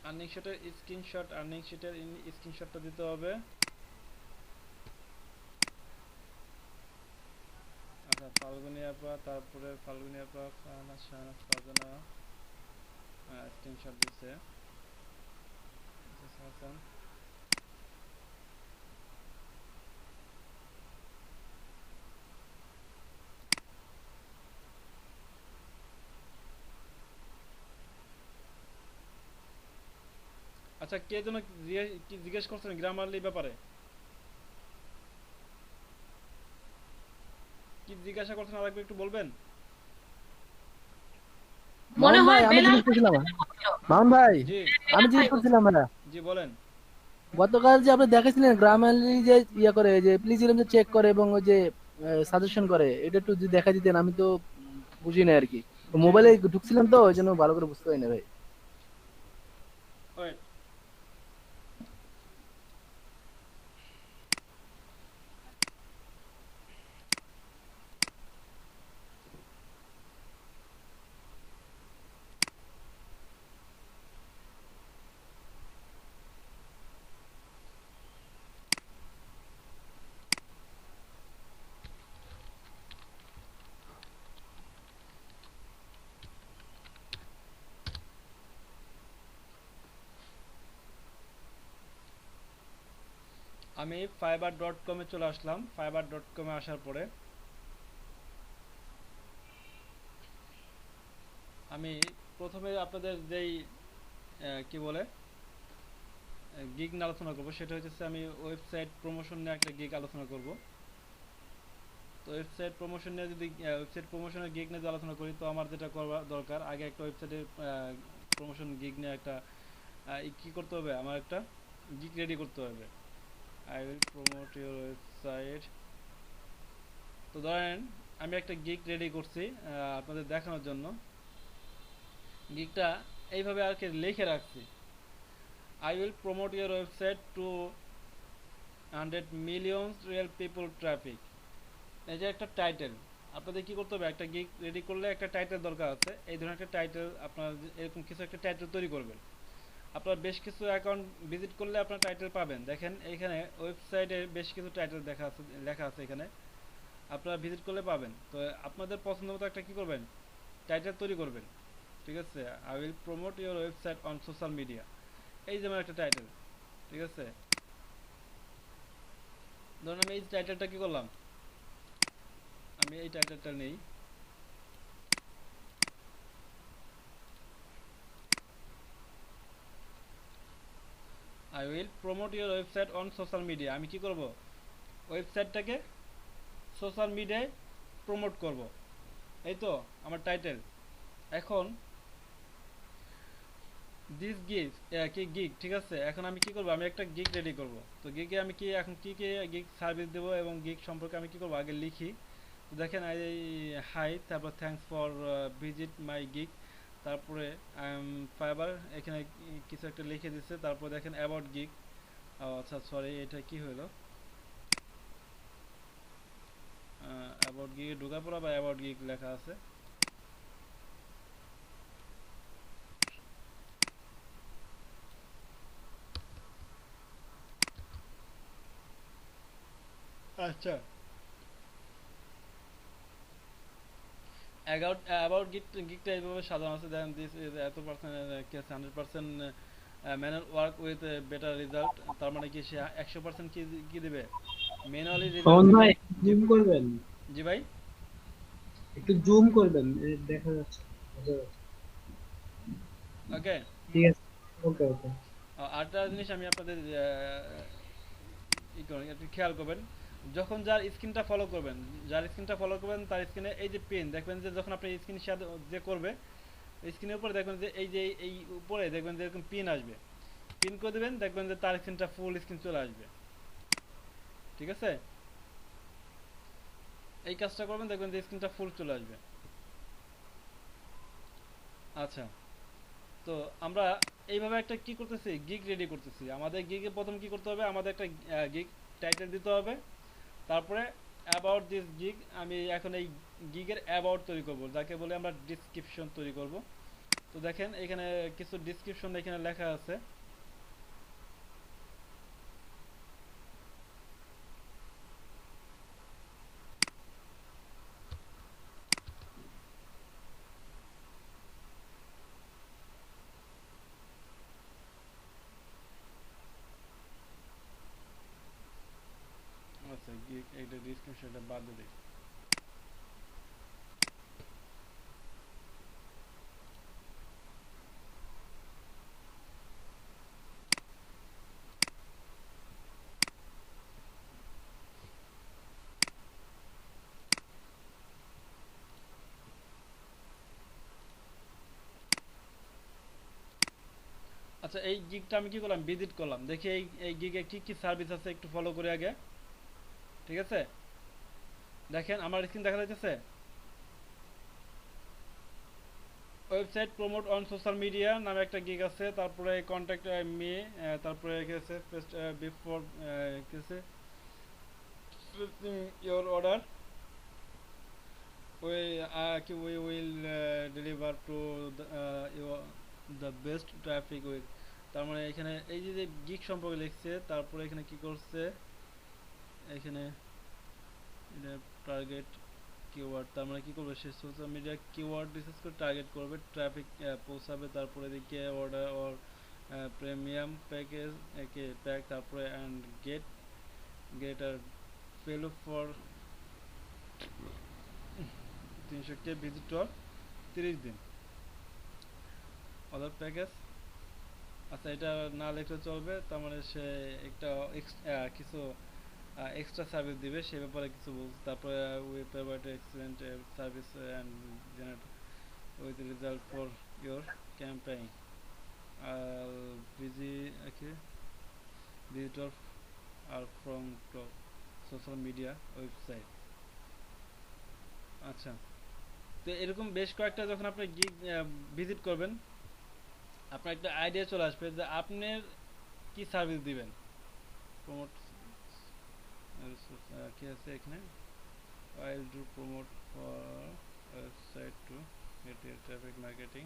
আর্নিং শিটের স্ক্রিনশট, আর্নিং শিটের স্ক্রিনশটটা দিতে হবে। আচ্ছা ফাল্গুনি আপা, তারপরে ফাল্গুনি আপা, ফারহানা শাহনাজ ফারজানা স্ক্রিনশট দিচ্ছে। হাসান, আচ্ছা কে যেন কি জিজ্ঞেস করছেন গ্রামারলি ব্যাপারে, কি জিজ্ঞাসা করছেন আরেকবার একটু বলবেন? মনে মামুন ভাই হয় আমি বেলাল জিজ্ঞেস ভাই করছিলাম, বলছিল। মামুন ভাই জি আমি বেলাল ভাই জিজ্ঞেস বলছিল। করছিলাম ভাইয়া, জি বলেন। গতকাল যে আপনি দেখাইছিলেন গ্রামালি যে ইয়া করে যে প্লিজিরাম যে চেক করে এবং ওই যে সাজেশন করে, এটা একটু যদি দেখা দিতেন, আমি তো বুঝি না আর কি, জি মোবাইলে ঢুকছিলাম তো ওই জন্য ভালো করে বুঝতে পারি না ভাই। ওয়েট, আমি fiverr.com এ চলে আসলাম। fiverr.com এ আসার পরে আমি প্রথমে আপনাদের যেই কি বলে গিগ নিয়ে আলোচনা করব, সেটা হচ্ছে আমি ওয়েবসাইট প্রমোশন নিয়ে একটা গিগ আলোচনা করব। তো ওয়েবসাইট প্রমোশন নিয়ে যদি ওয়েবসাইট প্রমোশনের গিগ নিয়ে যদি আলোচনা করি, তো আমার যেটা করা দরকার, আগে একটা ওয়েবসাইটের প্রমোশন গিগ নিয়ে একটা কি করতে হবে, আমার একটা গিগ রেডি করতে হবে। I will promote your website. তো ধরেন আমি একটা গিগ রেডি করছি আপনাদের দেখানোর জন্য। গিগটা এইভাবে আর কি লিখে রাখছি, I will promote your website two 100 million real people traffic. এই যে একটা টাইটেল, আপনাদের কি করতে হবে, একটা গিগ রেডি করলে একটা টাইটেল দরকার আছে। এই ধরনের একটা টাইটেল আপনার এরকম কিছু একটা টাইটেল তৈরি করবেন। আপনার বেশ কিছু অ্যাকাউন্ট ভিজিট করলে আপনার টাইটেল পাবেন। দেখেন এইখানে ওয়েবসাইটে বেশ কিছু টাইটেল লেখা আছে এখানে, আপনারা ভিজিট করলে পাবেন। তো আপনাদের পছন্দ মতো একটা কি করবেন, টাইটেল তৈরি করবেন। ঠিক আছে, I will promote your website on social media, এই যেমন একটা টাইটেল। ঠিক আছে, ধরুন আমি এই টাইটেলটা কি করলাম, আমি এই টাইটেলটা নেই, I will promote your website on social media. আমি কি করব, ওয়েবসাইটটাকে সোশ্যাল মিডিয়ায় প্রমোট করব, এই তো আমার টাইটেল। এখন দিস গিগ কি গিগ, ঠিক আছে, এখন আমি কি করব, আমি একটা গিগ রেডি করব। তো গিগে আমি কি এখন কি কি গিগ সার্ভিস দেবো এবং গিগ সম্পর্কে আমি কি করব আগে লিখি। তো দেখেন এই হাই, তারপর thanks for visit my gig, তারপরে আই এম ফাইবার, এখানে কিছু একটা লিখে দিচ্ছে। তারপর দেখেন অ্যাবাউট গিগ, আচ্ছা সরি এটা কি হলো, অ্যাবাউট গিগ ঢোকার পর আবার অ্যাবাউট গিগ লেখা আছে। আচ্ছা, অ্যাবাউট গিগটা এইভাবে সাজানো আছে। দেখেন দিস ইজ এত percent case 100% manual work with better result. তার মানে কি সে 100% কি দিবে, ম্যানুয়ালি রেজাল্ট পবন দিবে। ভাই জি জুম করবেন, জি ভাই, একটু জুম করবেন, দেখা যাচ্ছে বোঝা যাচ্ছে। ওকে। ঠিক আছে, ওকে ওকে। আরেকটা জিনিস আমি আপনাদের একটু খেয়াল করবেন, যখন যার স্ক্রিনটা ফলো করবেন, তার স্ক্রিনে এই যে পেন দেখবেন, যে যখন আপনি স্ক্রিন শেয়ার যে করবে, স্ক্রিনের উপরে দেখবেন যে এই যে এই উপরে দেখবেন যে এরকম পিন আসবে, পিন করে দেবেন, দেখবেন যে তার স্ক্রিনটা ফুল স্ক্রিন চলে আসবে। ঠিক আছে, এই কাজটা করবেন, দেখবেন যে স্ক্রিনটা ফুল চলে আসবে। আচ্ছা, তো আমরা এইভাবে একটা কি করতেছি, গিগ রেডি করতেছি। আমাদের গিগে প্রথম কি করতে হবে, আমাদের একটা গিগ টাইটেল দিতে হবে। তারপরে অ্যাবাউট দিস গিগ, আমি এখন এই গিগের অ্যাবাউট তৈরি করব, যাকে বলে আমরা ডিসক্রিপশন তৈরি করব। তো দেখেন এখানে কিছু ডিসক্রিপশন এখানে লেখা আছে। আচ্ছা, গিগ এইটা ডিসক্রিপশনটা বাদ দিয়ে দিই। আচ্ছা, এই গিগটা আমি কি করলাম, ভিজিট করলাম, দেখি এই গিগে কি কি সার্ভিস আছে একটু ফলো করে আগে। ঠিক আছে, দেখেন আমার স্ক্রিন দেখা যাচ্ছে, website promote on social media নামে একটা গিগ আছে। তারপরে কন্ট্যাক্ট মি, তারপরে গেছে বিফোর গেছে your order, we will deliver to the best traffic with। তার মানে এখানে এই যে গিগ সম্পর্কে লিখছে, তারপরে এখানে কি করছে, এখানে এটা টার্গেট কিওয়ার্ড, তার মানে কি করবে, সে সোশ্যাল মিডিয়া কিওয়ার্ড রিসার্চ করে টার্গেট করবে, ট্রাফিক পৌঁছাবে। তারপরে এদিকে অর্ডার অর প্রিমিয়াম প্যাকেজ একে প্যাক, তারপরে অ্যান্ড গেট আর ভ্যালু ফর 300K ভিজিটর 30 দিন অর্ডার প্যাকেজ। আচ্ছা, এটা না লিখলে চলবে, তার মানে সে একটা কিছু এক্সট্রা সার্ভিস দিবে, সে ব্যাপারে কিছু বলছে। তারপরে we provide excellent service and generate with result for your campaign. Busy okay digital are from social media website. আচ্ছা, তো এরকম বেশ কয়েকটা যখন আপনি গিগ ভিজিট করবেন, আপনার একটা আইডিয়া চলে আসবে যে আপনার কি সার্ভিস দিবেন। প্রমোট কি আছে এখানে, I do promote for website to get traffic marketing.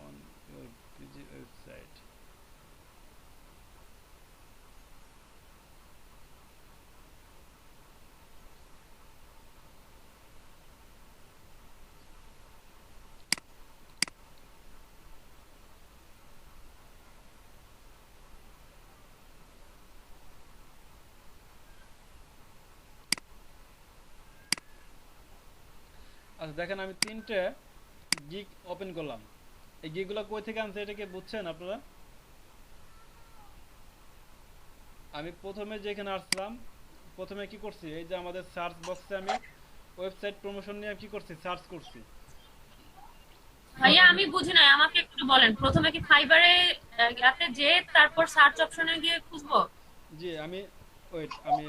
On your busy website. আচ্ছা দেখেন, আমি 3টে গিগ ওপেন করলাম। এই গিগগুলো কই থেকে আনছে এটা কি বুঝছেন আপনারা? আমি প্রথমে যেখানে আসলাম, প্রথমে কি করছি, এই যে আমাদের সার্চ বক্সে আমি ওয়েবসাইট প্রমোশন নিয়ে কি করছি, সার্চ করছি। ভাইয়া আমি বুঝি নাই, আমাকে একটু বলেন প্রথমে কি ফাইবারে ইয়াতে যে তারপর সার্চ অপশনে গিয়ে খুঁজবো? জি আমি ওয়েট, আমি